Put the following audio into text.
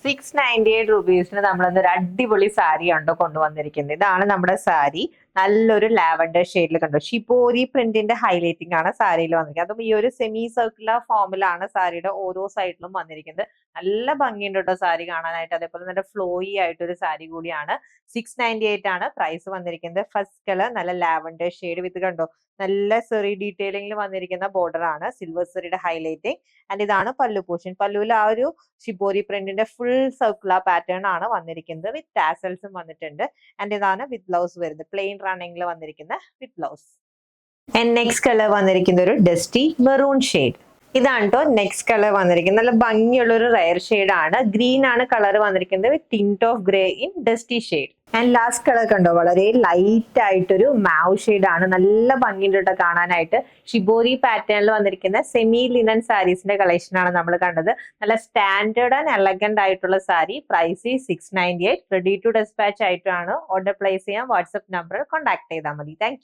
698 നമ്മളൊരു അടിപൊളി സാരി ഉണ്ടോ കൊണ്ടുവന്നിരിക്കുന്നത്. ഇതാണ് നമ്മുടെ സാരി. നല്ലൊരു ലാവൻഡർ ഷെയ്ഡിൽ കണ്ടോ, ഷിബോരി പ്രിന്റിന്റെ ഹൈലൈറ്റിംഗ് ആണ് സാരിയിൽ വന്നിരിക്കുന്നത്. അതും ഈ ഒരു സെമി സർക്കുലർ ഫോമിലാണ് സാരിയുടെ ഓരോ സൈഡിലും വന്നിരിക്കുന്നത്. നല്ല ഭംഗിയുണ്ട് കേട്ടോ സാരി കാണാനായിട്ട്. അതേപോലെ നല്ല ഫ്ലോയി ആയിട്ടൊരു സാരി കൂടിയാണ്. 698 ആണ് പ്രൈസ് വന്നിരിക്കുന്നത്. ഫസ്റ്റ് കളർ നല്ല ലാവൻഡർ ഷെയ്ഡ് വിത്ത് കണ്ടോ, നല്ല സെറി ഡീറ്റെയിലിംഗിൽ വന്നിരിക്കുന്ന ബോർഡർ ആണ്, സിൽവർ സെറിയുടെ ഹൈലൈറ്റിംഗ്. ആൻഡ് ഇതാണ് പല്ലു പോർഷൻ. പല്ലുവിൽ ആ ഒരു ഷിബോരി പ്രിന്റിന്റെ ഫുൾ സർക്കുലർ പാറ്റേൺ ആണ് വന്നിരിക്കുന്നത്. വിത്ത് ടാസൽസും വന്നിട്ടുണ്ട്. ആൻഡ് ഇതാണ് വിത്ത് ബ്ലൗസ് വരുന്നത്, പ്ലെയിൻ റണ്ണിംഗിൽ വന്നിരിക്കുന്ന with blouse. And next colour വന്നിരിക്കുന്ന ഒരു ഡസ്റ്റി മെറൂൺ ഷെയ്ഡ്. ഇതാണ് കേട്ടോ നെക്സ്റ്റ് കളർ വന്നിരിക്കുന്നത്. നല്ല ഭംഗിയുള്ള ഒരു റയർ ഷെയ്ഡ് ആണ്. ഗ്രീൻ ആണ് കളർ വന്നിരിക്കുന്നത് with tint of grey in dusty shade. And last colour കണ്ടോ, വളരെ ലൈറ്റ് ആയിട്ടൊരു മാവ് ഷെയ്ഡ് ആണ്. നല്ല ഭംഗിയുണ്ട് കേട്ടോ കാണാനായിട്ട്. ഷിബോരി പാറ്റേണിൽ വന്നിരിക്കുന്ന സെമി ലിനൻ സാരീസിന്റെ കളക്ഷൻ ആണ് നമ്മൾ കണ്ടത്. നല്ല സ്റ്റാൻഡേർഡ് ആൻഡ് എലഗന്റ് ആയിട്ടുള്ള sari. Price 698. Ready to despatch ആയിട്ടാണ്. ഓർഡർ പ്ലേസ് ചെയ്യാൻ വാട്സ്ആപ്പ് നമ്പർ കോൺടാക്ട് ചെയ്താൽ മതി. താങ്ക്